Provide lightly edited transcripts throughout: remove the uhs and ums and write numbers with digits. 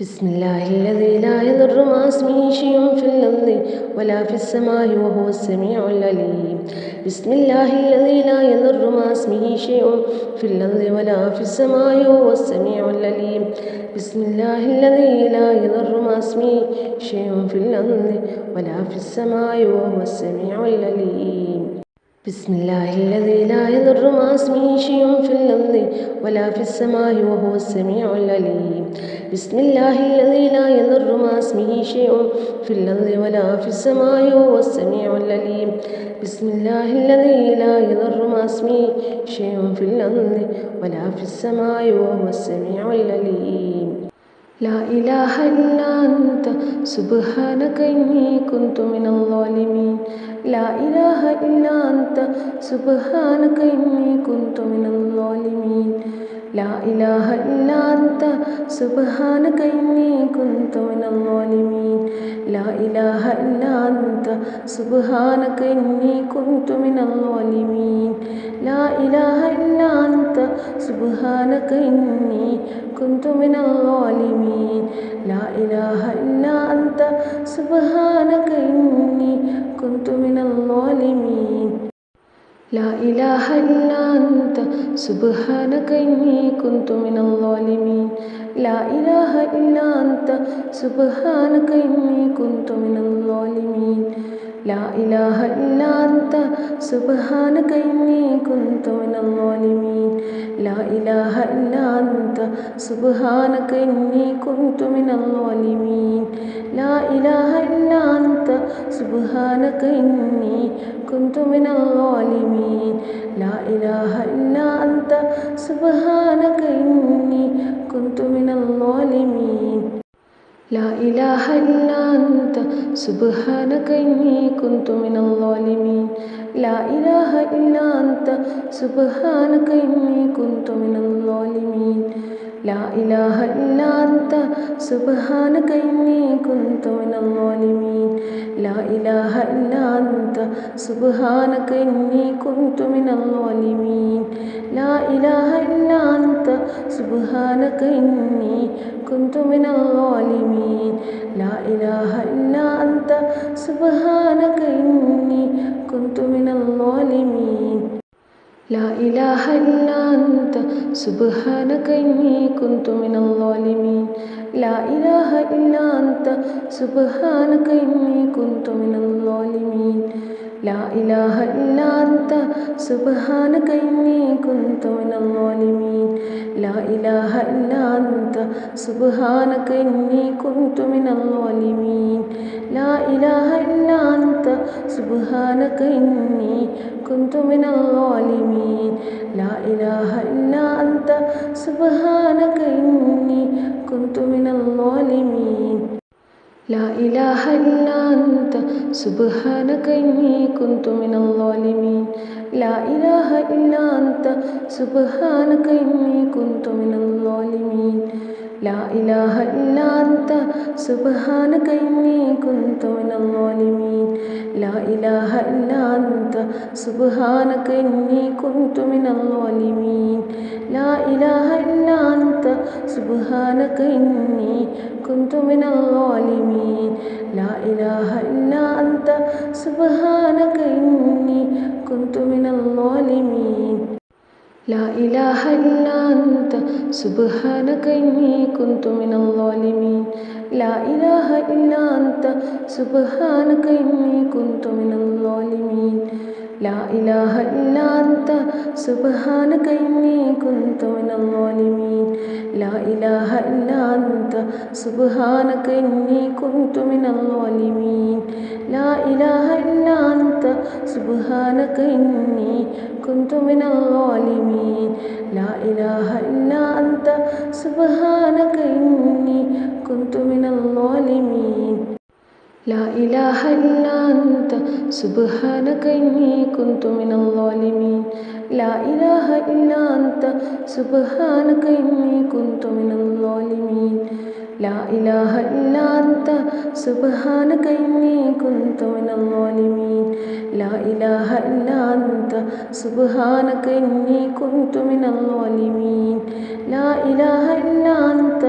بسم الله الذي لا يضر مع اسمه شيء في الأرض ولا في السماء وهو السميع العليم. بسم الله الذي لا يضر مع اسمه شيء في الأرض ولا في السماء وهو السميع العليم. بسم الله الذي لا يضر مع اسمه شيء في الأرض ولا في السماء وهو السميع العليم. بسم الله الذي لا يضر مع اسمه شيء في الأرض ولا في السماء وهو السميع العليم. بسم الله الذي لا يضر مع اسمه شيء في الأرض ولا في السماء وهو السميع العليم. بسم الله الذي لا يضر مع اسمه شيء في الأرض ولا في السماء وهو السميع العليم. لا إله إلا أنت سبحانك إني كنت من الظالمين. لا إله إلا أنت سبحانك إني كنت من الظالمين. لا إله إلا أنت سبحانك إني كنت من الظالمين. لا إله إلا أنت سبحانك إني كنت من الظالمين. لا إله إلا أنت سبحانك إني كنت من الظالمين. لا إله إلا أنت سبحانك إني كنت من الظالمين. لا إله إلا أنت سبحانك إني كنت من الظالمين. لا إله إلا أنت سبحانك إني كنت من الظالمين. لا إله إلا أنت سبحانك إني كنت من الظالمين. لا إله إلا أنت سبحانك إني كنت من الظالمين. لا إله إلا أنت سبحانك إني كنت من الظالمين. لا إله إلا أنت سبحانك إني كنت من الظالمين. لا إله إلا أنت سبحانك إني كنت من الظالمين. لا إله إلا أنت سبحانك إني كنت من الظالمين. لا إله إلا أنت سبحانك إني كنت من الظالمين. لا إله إلا أنت سبحانك إني كنت من الظالمين. لا إله إلا أنت سبحانك إني كنت من الظالمين. لا إله إلا أنت سبحانك إني كنت من الظالمين. لا إله إلا أنت سبحانك إني كنت من الظالمين. لا إله إلا أنت سبحانك إني كنت من الظالمين. لا إله إلا أنت سبحانك إني كنت من الظالمين. لا إله إلا أنت سبحانك إني كنت من الظالمين. لا إله إلا أنت سبحانك إني كنت من الظالمين. لا إله إلا أنت سبحانك إني كنت من الظالمين. لا إله إلا أنت سبحانك إني كنت من الظالمين. لا إله إلا أنت سبحانك إني كنت من الظالمين. لا إله إلا أنت سبحانك إني كنت من الظالمين. لا إله إلا أنت سبحانك إني كنت من الظالمين. لا إله إلا أنت سبحانك إني كنت من الظالمين. لا إله إلا أنت سبحانك إني كنت من الظالمين. لا إله إلا أنت سبحانك إني كنت من الظالمين. لا إله إلا أنت سبحانك إني كنت من الظالمين. لا إله إلا أنت سبحانك إني كنت من الظالمين. لا إله إلا أنت سبحانك إني كنت من الظالمين. لا إله إلا أنت سبحانك إني كنت من الظالمين. لا إله إلا أنت سبحانك إني كنت من الظالمين. لا إله إلا أنت سبحانك إني كنت من الظالمين. لا إله إلا أنت سبحانك إني كنت من الظالمين. لا إله إلا أنت سبحانك إني كنت من الظالمين. لا إله إلا أنت سبحانك إني كنت من الظالمين. لا إله إلا أنت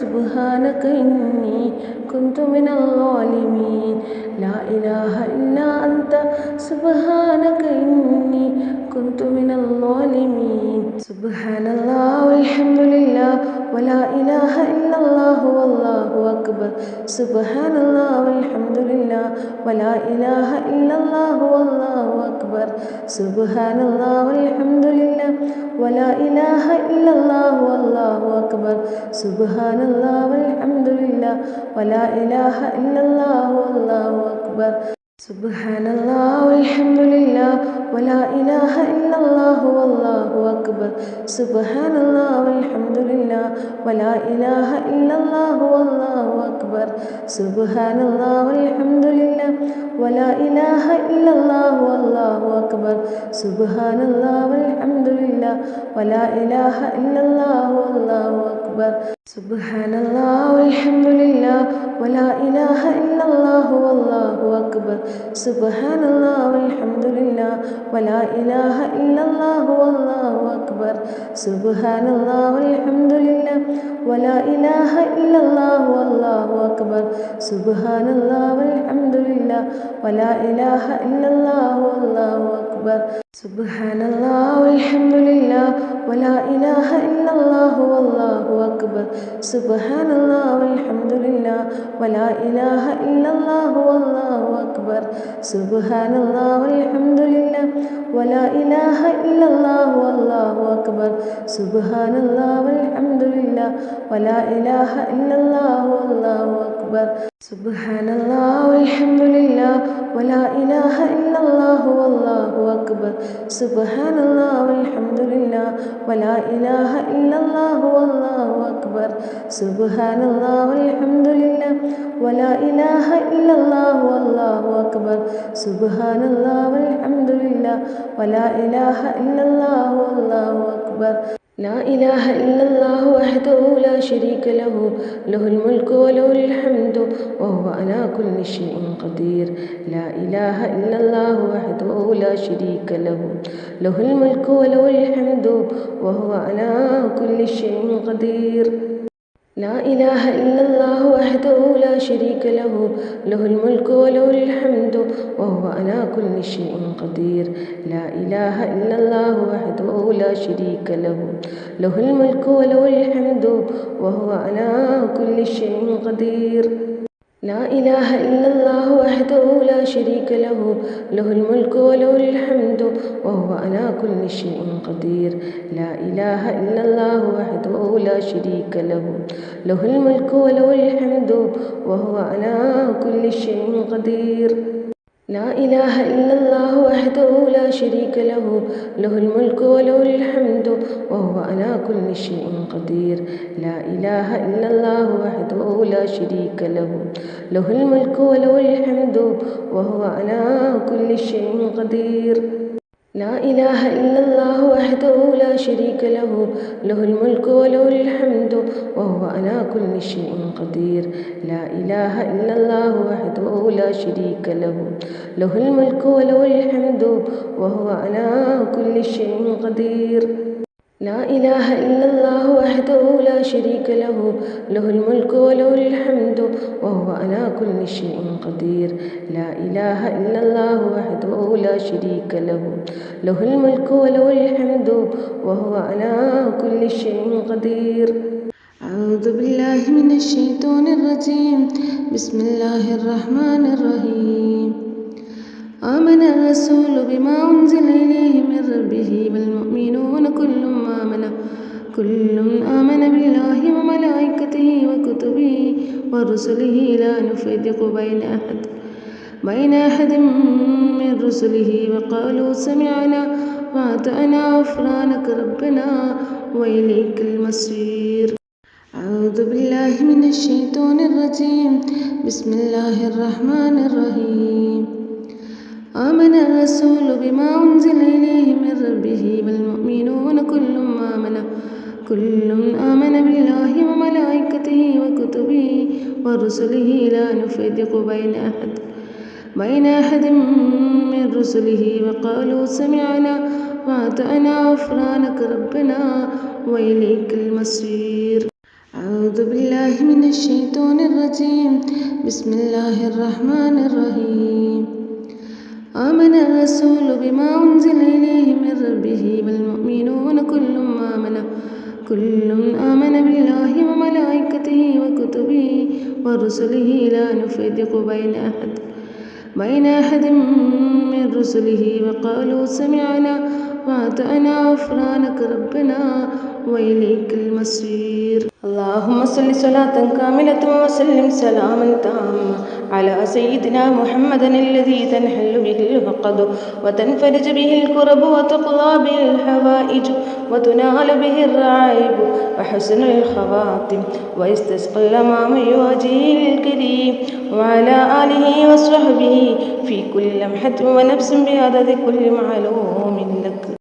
سبحانك إني كنت من الظالمين لا إله إلا أنت سبحانك إني كنت من الظالمين سبحان الله والحمد لله ولا إله إلا الله والله أكبر سبحان الله والحمد لله ولا إله إلا الله والله أكبر سبحان الله والحمد لله ولا إله إلا الله والله أكبر سبحان الله والحمد لله ولا إله إلا الله والله أكبر سبحان الله والحمد لله ولا إله إلا الله والله أكبر سبحان الله والحمد لله ولا إله إلا الله والله أكبر سبحان الله والحمد لله ولا إله إلا الله والله أكبر سبحان الله والحمد لله ولا إله إلا الله والله أكبر سبحان الله والحمد لله ولا إله إلا الله والله أكبر سبحان الله والحمد لله ولا إله إلا الله والله أكبر سبحان الله والحمد لله ولا إله إلا الله والله أكبر سبحان الله والحمد لله ولا إله إلا الله والله أكبر سبحان الله والحمد لله ولا إله إلا الله والله أكبر سبحان الله والحمد لله ولا إله إلا الله والله أكبر سبحان الله والحمد لله ولا إله إلا الله والله أكبر سبحان الله والحمد لله ولا إله إلا الله والله أكبر سبحان الله والحمد لله ولا إله إلا الله والله أكبر سبحان الله والحمد لله ولا إله إلا الله والله أكبر سبحان الله والحمد لله ولا إله إلا الله والله أكبر سبحان الله والحمد لله ولا إله إلا الله والله أكبر لا إله إلا الله وحده لا شريك له له الملك وله الحمد وهو على كل شيء قدير لا إله إلا الله وحده لا شريك له له الملك وله الحمد وهو على كل شيء قدير لا إله إلا الله وحده لا شريك له له الملك وله الحمد وهو على كل شيء قدير لا إله إلا الله وحده لا شريك له له الملك وله الحمد وهو على كل شيء قدير لا إله إلا الله وحده لا شريك له له الملك وله الحمد وهو على كل شيء قدير لا إله إلا الله وحده لا شريك له له الملك وله الحمد وهو على كل شيء قدير لا إله إلا الله وحده لا شريك له له الملك وله الحمد وهو على كل شيء قدير لا إله إلا الله وحده لا شريك له له الملك وله الحمد وهو على كل شيء قدير لا إله إلا الله وحده لا شريك له له الملك وله الحمد وهو على كل شيء قدير لا إله إلا الله وحده لا شريك له له الملك وله الحمد وهو على كل شيء قدير لا إله إلا الله وحده لا شريك له له الملك وله الحمد وهو على كل شيء قدير لا إله إلا الله وحده لا شريك له له الملك وله الحمد وهو على كل شيء قدير أعوذ بالله من الشيطان الرجيم بسم الله الرحمن الرحيم آمن الرسول بما أنزل إليه من ربه والمؤمنون كل آمن بالله وملائكته وكتبه ورسله لا نفرق بين أحد من رسله وقالوا سمعنا وأطعنا غفرانك ربنا وإليك المصير أعوذ بالله من الشيطان الرجيم بسم الله الرحمن الرحيم آمن الرسول بما أنزل إليه من ربه والمؤمنون كل آمن بالله وملائكته وكتبه ورسله لا نفرق بين أحد من رسله وقالوا سمعنا وأطعنا غفرانك ربنا وإليك المصير أعوذ بالله من الشيطان الرجيم. بسم الله الرحمن الرحيم. آمن الرسول بما أنزل إليه من ربه والمؤمنون كل آمن بالله وملائكته وكتبه ورسله لا نفرق بين أحد من رسله وقالوا سمعنا وأطعنا غفرانك ربنا وإليك المصير. اللهم صل صلاة كاملة وسلم سلاما تاما على سيدنا محمد الذي تنحل به العقد وتنفرج به الكرب وتقضى به الحوائج وتنال به الرعائب وحسن الخواتم ويستسقى الأمام بوجهه الكريم وعلى آله وصحبه في كل لمحة ونفس بعدد كل معلوم لك.